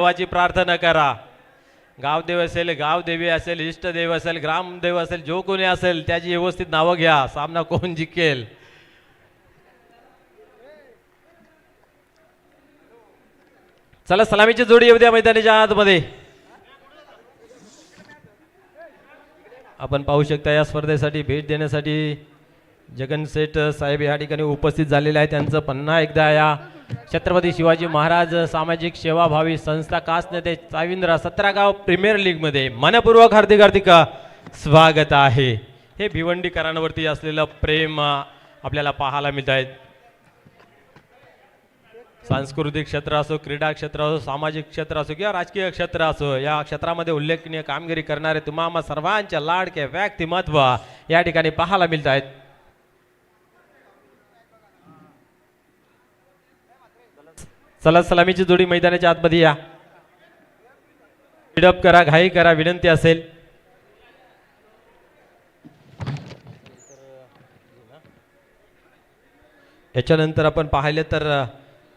देवाची प्रार्थना करा. गावदेव असेल, गावदेवी असेल, इष्टदेव असेल, ग्रामदेव असेल, जो कोणी असेल त्याची व्यवस्थित नावं घ्या. सामना कोण जिंकेल. चला सलामीची जोडी येऊ द्या मैदानाच्या आतमध्ये. आपण पाहू शकता या स्पर्धेसाठी भेट देण्यासाठी जगनसेठ साहेब या ठिकाणी उपस्थित झालेले आहेत. त्यांचं पुन्हा एकदा या छत्रपती शिवाजी महाराज सामाजिक सेवाभावी संस्था कास नेते चाविंद्र 17 गाव प्रीमियर लीग मध्ये मनपूर्वक हार्दिक हार्दिक स्वागत आहे. हे भिवंडीकरांवरती असलेलं प्रेम आपल्याला पाहायला मिळत आहे. सांस्कृतिक क्षेत्र असो, क्रीडा क्षेत्र असो, सामाजिक क्षेत्र असो किंवा राजकीय क्षेत्र असो, या क्षेत्रामध्ये उल्लेखनीय कामगिरी करणारे तुम्हा सर्वांच्या लाडके व्यक्तिमत्व या ठिकाणी पाहायला मिळत आहेत. चला सलामीची जोडी मैदानाच्या आतमध्ये या. स्पीडअप करा, घाई करा, विनंती असेल. याच्यानंतर आपण पाहिले तर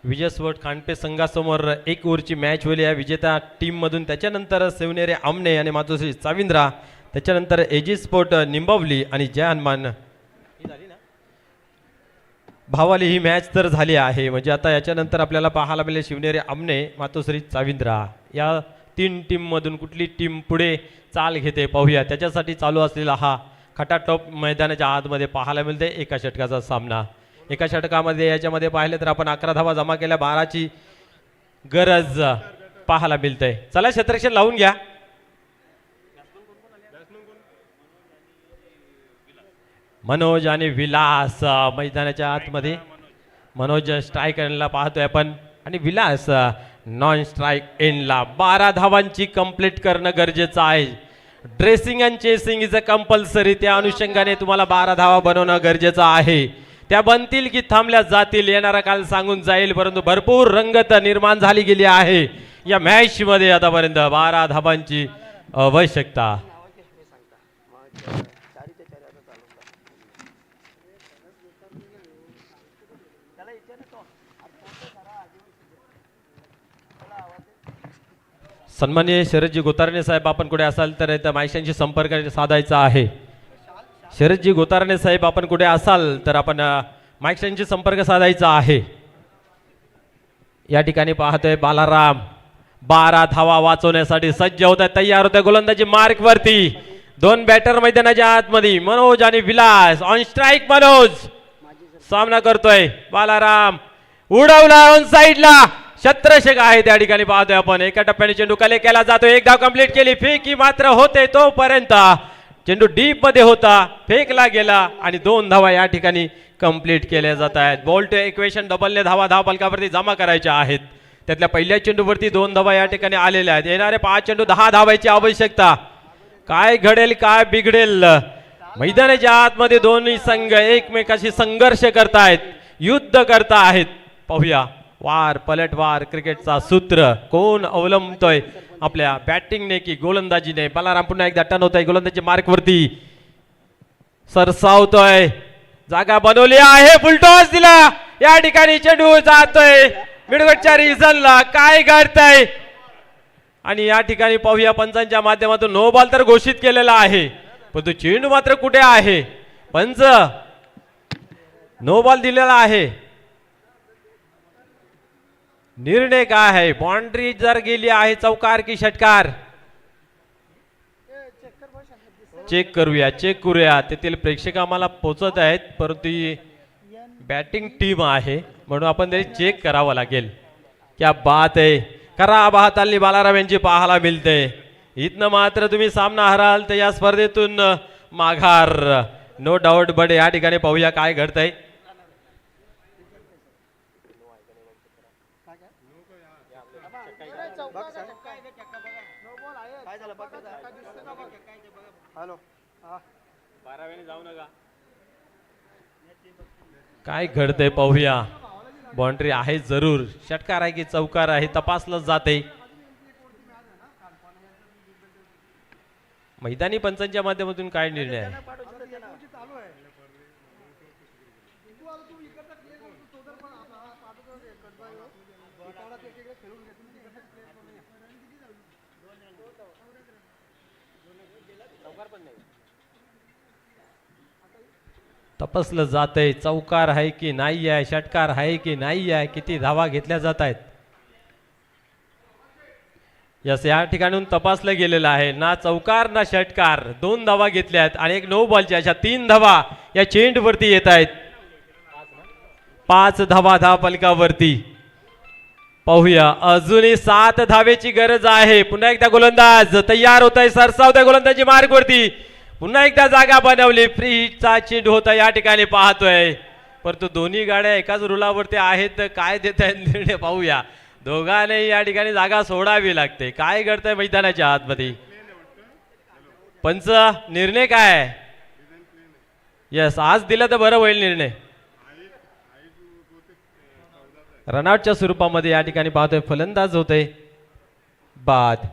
विजय स्पोर्ट खांडपे संघासमोर 1 ओव्हरची मॅच होईल या विजेत्या टीम मधून. त्याच्यानंतर शिवनेरी आमने आणि मातोश्री चाविंद्रा, त्याच्यानंतर एजी स्पोर्ट निंबावली आणि जय हनुमान भावाली ही मॅच तर झाली आहे. म्हणजे आता याच्यानंतर आपल्याला पाहायला मिळेल शिवनेरी आमने, मातोश्री चाविंद्रा या 3 टीम मधून कुठली टीम पुढे चाल घेते पाहूया. त्याच्यासाठी चालू असलेला हा खटाटोप मैदानाच्या आतमध्ये पाहायला मिळते. एका षटकाचा सामना. एका षटकामध्ये याच्यामध्ये पाहिले तर आपण 11 धावा जमा केल्या, 12ची गरज पाहायला मिळते. चला क्षेत्ररक्षण लावून घ्या. मनोज आणि विलास मैदानाच्या आतमध्ये. मनोज स्ट्राईक एंडला पाहतोय आपण आणि विलास नॉन स्ट्राईक एंडला. 12 धावांची कंप्लीट करणं गरजेचं आहे. Dressing and chasing is a compulsory. त्या अनुषंगाने तुम्हाला 12 धावा बनवणं गरजेचं आहे. त्या बनतील की थांबल्या जातील येणारा काल सांगून जाईल. परंतु भरपूर रंगत निर्माण झाली गेली आहे या मॅच मध्ये. आतापर्यंत 12 धावांची आवश्यकता. सन्माननीय शरदजी गोतारणे साहेब, आपण कुठे असाल तर इथं माईशांशी संपर्क साधायचा आहे. शरदजी गोतारणे साहेब, आपण कुठे असाल तर आपण माईशांशी संपर्क साधायचा आहे. या ठिकाणी पाहतोय बालाराम 12 धावा वाचवण्यासाठी सज्ज होत आहे, तयार होत आहे. गोलंदाजी मार्क वरती 2 बॅटर मैदानाच्या आतमध्ये. मनोज आणि विलास ऑन स्ट्राईक. मनोज सामना करतोय. बालाराम उडवला ऑन साइडला. शत्रषक आहे त्या ठिकाणी पाहतोय आपण. एका टप्प्याने चेंडू कले केला जातो. 1 धाव कंप्लीट केली. फेकी मात्र होते तोपर्यंत चेंडू डीप मध्ये होता, फेकला गेला आणि 2 धावा या ठिकाणी कंप्लीट केल्या जात आहेत. बोल्ट इक्वेशन डबलने धावा धाव फलकावरती जमा करायच्या आहेत. त्यातल्या पहिल्या चेंडूवरती 2 धावा या ठिकाणी आलेल्या आहेत. येणारे 5 चेंडू 10 धावायची आवश्यकता. काय घडेल काय बिघडेल. मैदानाच्या आतमध्ये दोन्ही संघ एकमेकाशी संघर्ष करतायत, युद्ध करता आहेत. पाहूया वार पलटवार क्रिकेटचा सूत्र कोण अवलंबतोय, आपल्या बॅटिंगने की गोलंदाजीने. बालाराम पुन्हा एकदा टर्न होतोय. गोलंदाजी मार्क वरती सरसावतोय. जागा बनवली आहे. फुलटॉस दिला. या ठिकाणी चेंडू जातोय मिडवटच्या रिझनला. काय घडतंय आणि या ठिकाणी पाहूया पंचांच्या माध्यमातून नो बॉल तर घोषित केलेला आहे, पण तो चेंडू मात्र कुठे आहे. पंच नो बॉल दिलेला आहे. निर्णय काय आहे. बाउंड्री जर गेली आहे चौकार की षटकार. चेक करूया, चेक करूया. तेथील प्रेक्षक आम्हाला पोहोचत आहेत, परंतु बॅटिंग टीम आहे म्हणून आपण तरी चेक करावं लागेल. क्या बात आहे. खराब हाताळली बालाराम यांची पाहायला मिळते. इथनं मात्र तुम्ही सामना हराल तर या स्पर्धेतून माघार नो डाऊट. बट या ठिकाणी पाहूया काय घडतंय. काय घडतंय पाहूया. बाउंड्री आहे जरूर, षटकार आहे की चौकार आहे तपासलं जाते. मैदानी पंचांच्या माध्यमातून काय निर्णय आहे. तपासलं जातंय चौकार आहे की नाही आहे, षटकार आहे की नाही आहे, किती धावा घेतल्या जात आहेत. यस, या ठिकाणून तपासलं गेलेलं आहे. ना चौकार ना षटकार, 2 धावा घेतल्यात आणि एक नो बॉलच्या अशा 3 धावा या चेंडूवरती येत आहेत. 5 धावा धावफलकावरती. पाहूया, अजूनही 7 धावेची गरज आहे. पुन्हा एकदा गोलंदाज तयार होत आहे, सरसावतोय गोलंदाजी मार्गवरती. पुन्हा एकदा जागा बनवली, फ्री हिटचा चेंडू होता या ठिकाणी पाहतोय. परंतु दोन्ही गाड्या एकाच रुलावरती आहेत, काय देत आहेत निर्णय पाहूया. दोघांनी या ठिकाणी जागा सोडावी लागते. काय घडतंय मैदानाच्या आतमध्ये, पंच निर्णय काय? यस, आज दिला तर बरं होईल निर्णय. रनआउटच्या स्वरूपामध्ये या ठिकाणी पाहतोय फलंदाज होते बाद.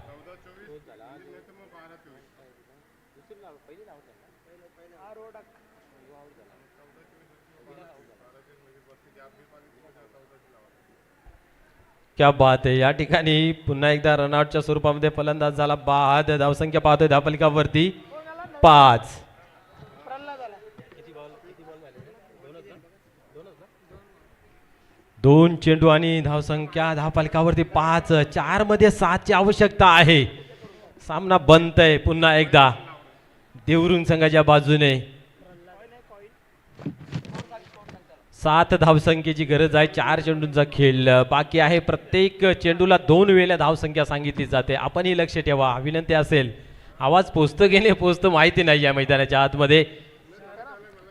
क्या बात आहे. या ठिकाणी पुन्हा एकदा रनआउटच्या स्वरूपामध्ये फलंदाज झाला बाद. धावसंख्या पाहतोय धावफलकावरती 5. 2 चेंडू आणि धावसंख्या धावफलकावरती 5. 4 मध्ये 7 ची आवश्यकता आहे. सामना बनतय पुन्हा एकदा देवरुंग संघाच्या बाजूने. 7 धावसंख्येची गरज आहे. 4 चेंडूंचा खेळ बाकी आहे. प्रत्येक चेंडूला 2 वेळा धावसंख्या सांगितली जाते. आपणही लक्ष ठेवा, विनंती असेल. आवाज पोचतो की नाही पोचतो माहिती नाही या मैदानाच्या आतमध्ये.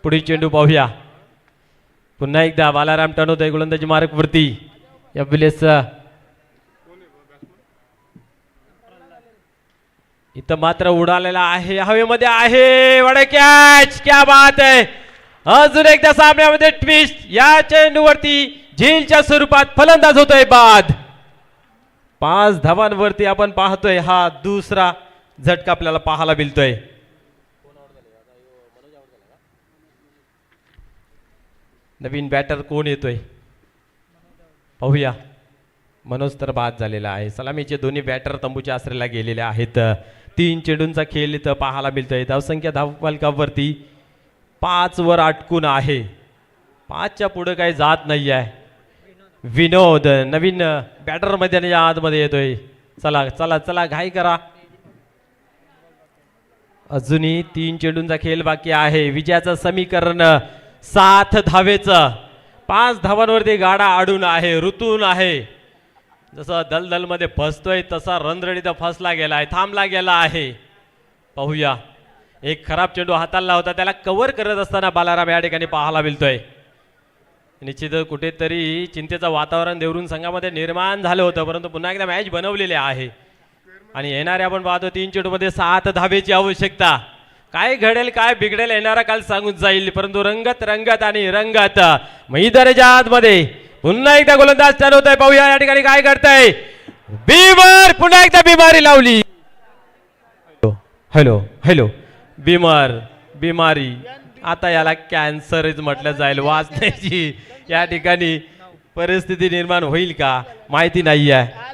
पुढील चेंडू पाहूया. पुन्हा एकदा बालाराम टणोदय गोलंदाजी मार्गवरती. यावेळेस इथं मात्र उडालेला आहे, हवेमध्ये आहे. वडे कॅच, क्या बात आहे. अजून एकदा सामन्यामध्ये ट्विस्ट. या चेंडूवरती झेलच्या स्वरूपात फलंदाज होतोय बाद. 5 धावांवरती आपण पाहतोय हा दुसरा झटका आपल्याला पाहायला मिळतोय. नवीन बॅटर कोण येतोय पाहूया. मनोज तर बाद झालेला आहे. सलामीचे दोन्ही बॅटर तंबूच्या आश्रयाला गेलेले आहेत. 3 चेंडूंचा खेळ इथं पाहायला मिळतोय. धावसंख्या धावफलकावरती 5 वर अटकून आहे. 5च्या पुढे काही जात नाही आहे. विनोद नवीन बॅटर मध्ये आतमध्ये येतोय. चला चला चला, घाई करा. अजूनही 3 चेंडूंचा खेळ बाकी आहे. विजयाचं समीकरण 7 धावेचं. 5 धावांवरती गाडा अडून आहे, ऋतून आहे. जसं दलदल मध्ये फसतोय तसा रणरणीत फसला गेलाय, थांबला गेला आहे. पाहूया, एक खराब चेंडू हाताळला होता, त्याला कव्हर करत असताना बालाराम या ठिकाणी पाहायला मिळतोय. निश्चित कुठेतरी चिंतेचं वातावरण देवरुंग संघामध्ये निर्माण झालं होतं, परंतु पुन्हा एकदा मॅच बनवलेली आहे. आणि येणारे आपण पाहतो 3 चेंडूमध्ये 7 धावेची आवश्यकता. काय घडेल काय बिघडेल येणारा काल सांगून जाईल, परंतु रंगत रंगत आणि रंगत मैदानाच्या आतमध्ये पुन्हा एकदा गोलंदाज चालू होत आहे. पाहूया या ठिकाणी काय करताय. बीमर पुन्हा एकदा बिमारी लावली. हॅलो हॅलो, बिमार बिमारी, आता याला कॅन्सरच म्हटलं जाईल. वाचण्याची या ठिकाणी परिस्थिती निर्माण होईल का माहिती नाही आहे.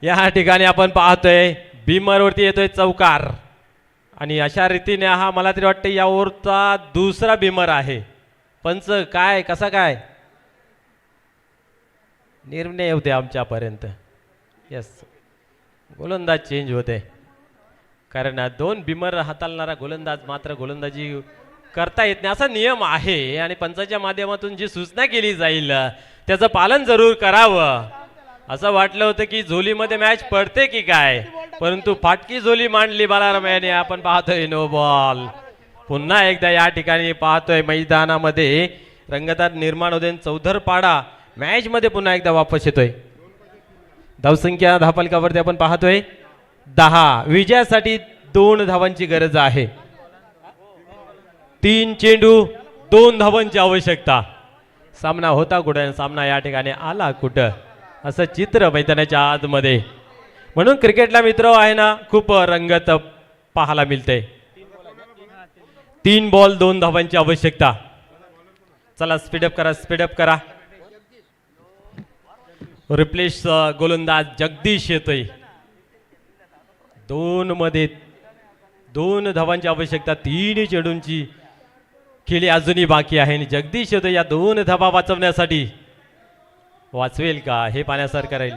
या ठिकाणी आपण पाहतोय बिमरवरती येतोय चौकार. आणि अशा रीतीने हा मला तरी वाटतं या ओव्हरचा दुसरा बिमर आहे. पंच काय कसा काय निर्णय होते आमच्यापर्यंत. यस, गोलंदाज चेंज होते, कारण 2 बिमर हाताळणारा गोलंदाज मात्र गोलंदाजी करता येत नाही असा नियम आहे. आणि पंचाच्या माध्यमातून जी सूचना केली जाईल त्याचं पालन जरूर करावं. असं वाटलं होतं की झोलीमध्ये मॅच पडते की काय, परंतु फाटकी झोली मांडली बालाराम याने. आपण पाहतोय नो बॉल. पुन्हा एकदा या ठिकाणी पाहतोय मैदानामध्ये रंगतात निर्माण होते. चौधरपाडा मॅच मध्ये पुन्हा एकदा वापस येतोय. धावसंख्या धावफलकावरती आपण पाहतोय 10. विजयासाठी 2 धावांची गरज आहे. 3 चेंडू 2 धावांची आवश्यकता. सामना होता कुठं, सामना या ठिकाणी आला कुठं, असं चित्र मैदानाच्या आतमध्ये. म्हणून क्रिकेटला मित्र आहे ना, खूप रंगत पाहायला मिळते. 3 बॉल 2 धावांची आवश्यकता. चला स्पीडअप करा, स्पीडअप करा. रिप्लेस गोलंदाज जगदीश येतोय. 2 मध्ये 2 धावांची आवश्यकता, 3 चेंडूंची खेळी अजूनही बाकी आहे आणि जगदीश येतोय या 2 धावा वाचवण्यासाठी. वाचवेल का हे पाहण्यासारखं राहील.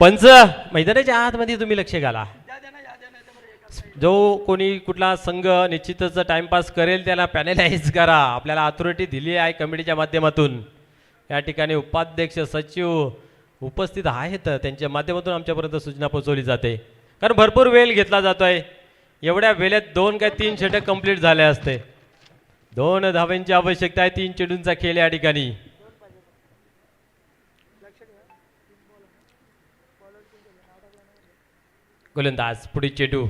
पंच मैदानाच्या आतमध्ये तुम्ही लक्ष घाला. जो कोणी कुठला संघ निश्चितच टाइमपास करेल त्याला पॅनलाइज करा. आपल्याला अथॉरिटी दिली आहे कमिटीच्या माध्यमातून. या ठिकाणी उपाध्यक्ष सचिव उपस्थित आहेत, त्यांच्या माध्यमातून आमच्यापर्यंत सूचना पोहोचवली जाते. कारण भरपूर वेळ घेतला जातोय. एवढ्या वेळेत 2 काय 3 षटक कंप्लीट झाले असते. 2 धावांची आवश्यकता आहे. 3 चेंडूंचा खेळ या ठिकाणी. गोलंदाज पुढे चेंडू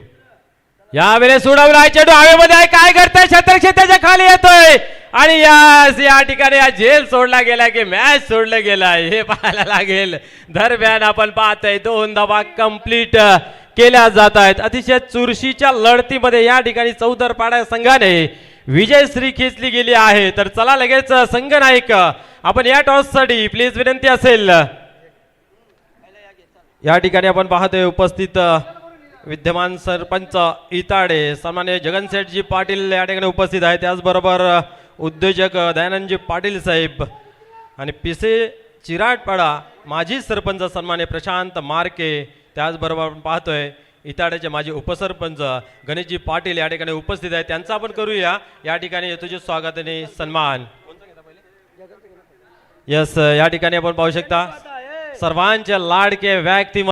यावेळेस सोडवला. चेंडू हवेमध्ये आहे. काय करताय क्षेत्राच्या खाली येतोय आणि या ठिकाणी हा झेल सोडला गेला की मॅच सोडलं गेलाय हे पाहायला लागेल. दरम्यान आपण पाहतोय 2 धावा कंप्लीट केल्या जात आहेत. अतिशय चुरशीच्या लढतीमध्ये या ठिकाणी चौदरपाडा संघाने विजयश्री खेचली गेली आहे. तर चला लगेच संघनायक आपण या टॉससाठी प्लीज विनंती असेल. या ठिकाणी आपण पाहतोय उपस्थित विद्यमान सरपंच इताडे सन्मान्य जगनशेठजी पाटील या ठिकाणी उपस्थित आहेत. त्याचबरोबर उद्योजक दयानंदजी पाटील साहेब आणि पिसे चिराटपाडा माजी सरपंच सन्मान्य प्रशांत मार्के. त्याचबरोबर आपण पाहतोय इताड्याचे माजी उपसरपंच गणेशजी पाटील या ठिकाणी उपस्थित आहेत. त्यांचा आपण करूया या ठिकाणी येतोचे स्वागत आणि सन्मान. यस, या ठिकाणी आपण पाहू शकता सर्वांच्या लाडके व्यक्ती